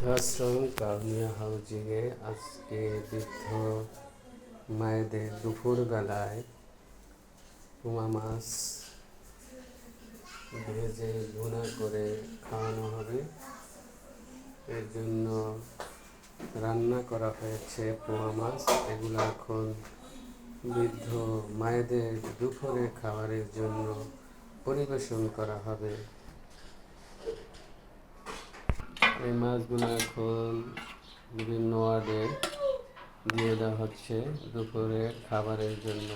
বৃদ্ধাশ্রম কাউনিয়া হাউজিংয়ে আজকে বৃদ্ধ মায়েদের দুপুরবেলায় পোয়া মাছ ভেজে ভুনা করে খাওয়ানো হবে। এর জন্য রান্না করা হয়েছে পোয়া মাছ। এগুলো এখন বৃদ্ধ মায়েদের দুপুরে খাবারের জন্য পরিবেশন করা হবে। এই মাছগুলো এখন বিভিন্ন ওয়ার্ডে দিয়ে দেওয়া হচ্ছে দুপুরে খাবারের জন্য।